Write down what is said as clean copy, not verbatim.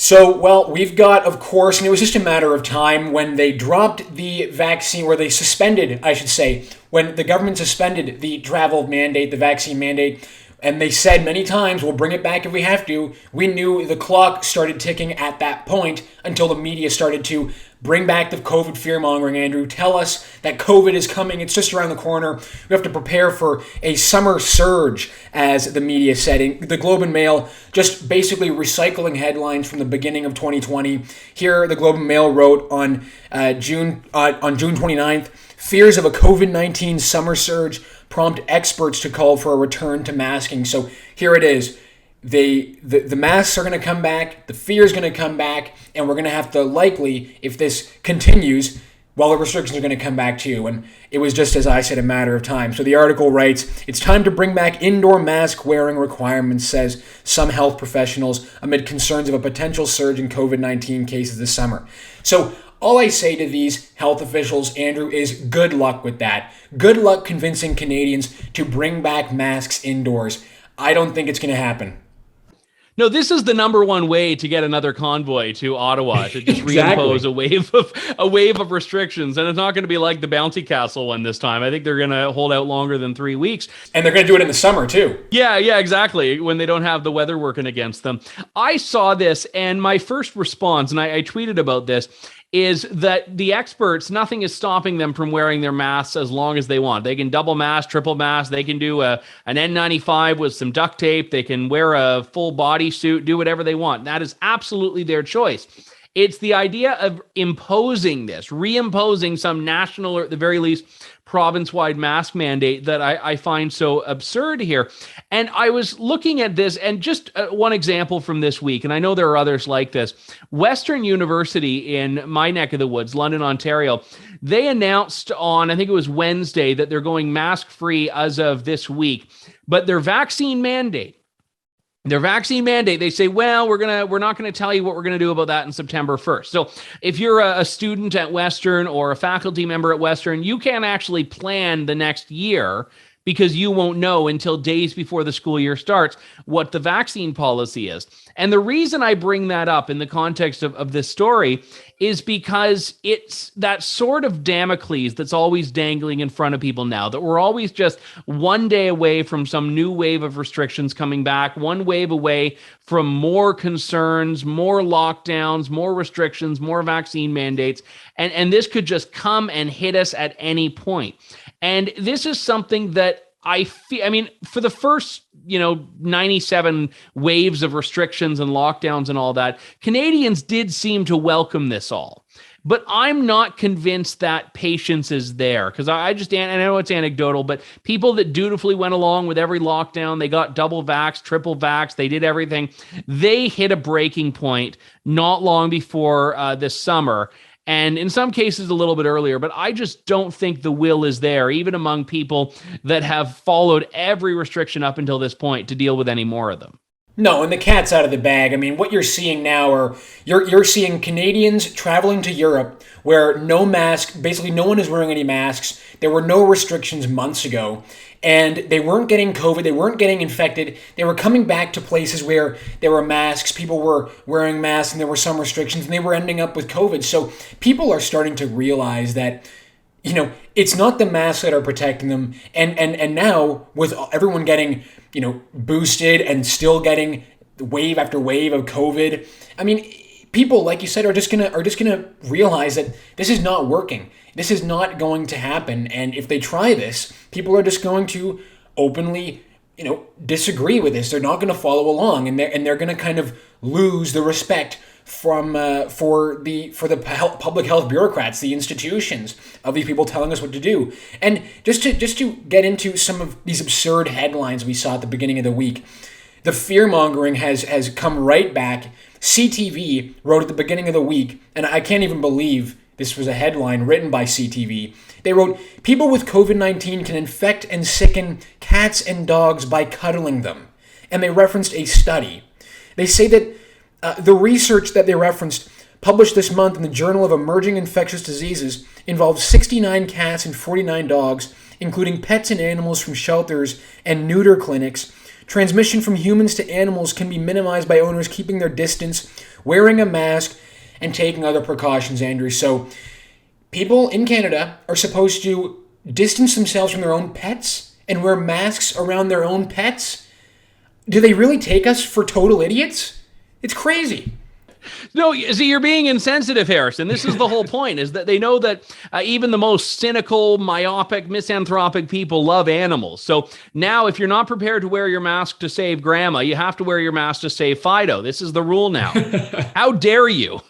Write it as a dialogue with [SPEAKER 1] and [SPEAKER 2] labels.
[SPEAKER 1] So, well, we've got, of course, and it was just a matter of time when they dropped the vaccine, or they suspended, I should say, when the government suspended the travel mandate, the vaccine mandate, and they said many times, we'll bring it back if we have to. We knew the clock started ticking at that point until the media started to bring back the COVID fear-mongering, Andrew. Tell us that COVID is coming. It's just around the corner. We have to prepare for a summer surge, as the media said. The Globe and Mail just basically recycling headlines from the beginning of 2020. Here, the Globe and Mail wrote on June 29th, fears of a COVID-19 summer surge prompt experts to call for a return to masking. So here it is. The masks are going to come back, the fear is going to come back, and we're going to have to likely, if this continues, well, the restrictions are going to come back too. And it was just, as I said, a matter of time. So the article writes, it's time to bring back indoor mask wearing requirements, says some health professionals, amid concerns of a potential surge in COVID-19 cases this summer. So all I say to these health officials, Andrew, is good luck with that. Good luck convincing Canadians to bring back masks indoors. I don't think it's going to happen.
[SPEAKER 2] No, this is the number one way to get another convoy to Ottawa, to just reimpose a wave of restrictions. And it's not going to be like the Bouncy Castle one this time. I think they're going to hold out longer than 3 weeks.
[SPEAKER 1] And they're going to do it in the summer too.
[SPEAKER 2] Yeah, exactly. When they don't have the weather working against them. I saw this, and my first response, and I tweeted about this, is that the experts, nothing is stopping them from wearing their masks as long as they want. They can double mask, triple mask. They can do an N95 with some duct tape. They can wear a full body suit, do whatever they want. That is absolutely their choice. It's the idea of imposing this, reimposing some national, or at the very least, province-wide mask mandate that I find so absurd here. And I was looking at this, and just one example from this week, and I know there are others like this. Western University in my neck of the woods, London, Ontario, they announced on, I think it was Wednesday, that they're going mask-free as of this week. But their vaccine mandate, they say, well, we're not going to tell you what we're going to do about that in September 1st. So if you're a student at Western or a faculty member at Western, you can't actually plan the next year, because you won't know until days before the school year starts what the vaccine policy is. And the reason I bring that up in the context of this story is because it's that sort of Damocles that's always dangling in front of people now, that we're always just one day away from some new wave of restrictions coming back, one wave away from more concerns, more lockdowns, more restrictions, more vaccine mandates. And this could just come and hit us at any point. And this is something that I feel, for the first, 97 waves of restrictions and lockdowns and all that, Canadians did seem to welcome this all. But I'm not convinced that patience is there, because I know it's anecdotal, but people that dutifully went along with every lockdown, they got double vax, triple vax, they did everything. They hit a breaking point not long before this summer. And in some cases a little bit earlier, but I just don't think the will is there, even among people that have followed every restriction up until this point, to deal with any more of them.
[SPEAKER 1] No, and the cat's out of the bag. What you're seeing now are you're seeing Canadians traveling to Europe where no mask, basically no one is wearing any masks. There were no restrictions months ago, and they weren't getting COVID, they weren't getting infected. They were coming back to places where there were masks, people were wearing masks, and there were some restrictions, and they were ending up with COVID. So people are starting to realize that, it's not the masks that are protecting them. And now, with everyone getting, boosted and still getting wave after wave of COVID, people, like you said, are just gonna realize that this is not working. This is not going to happen. And if they try this, people are just going to openly, disagree with this. They're not going to follow along, and they're going to kind of lose the respect from for the public health bureaucrats, the institutions of these people telling us what to do. And just to get into some of these absurd headlines we saw at the beginning of the week, the fear mongering has come right back. CTV wrote at the beginning of the week, and I can't even believe this was a headline written by CTV. They wrote, people with COVID-19 can infect and sicken cats and dogs by cuddling them. And they referenced a study. They say that the research that they referenced, published this month in the Journal of Emerging Infectious Diseases, involved 69 cats and 49 dogs, including pets and animals from shelters and neuter clinics, Transmission from humans to animals can be minimized by owners keeping their distance, wearing a mask, and taking other precautions, Andrew. So people in Canada are supposed to distance themselves from their own pets and wear masks around their own pets. Do they really take us for total idiots? It's crazy.
[SPEAKER 2] No, see, you're being insensitive, Harrison. This is the whole point, is that they know that even the most cynical, myopic, misanthropic people love animals. So now if you're not prepared to wear your mask to save grandma, you have to wear your mask to save Fido. This is the rule now. How dare you?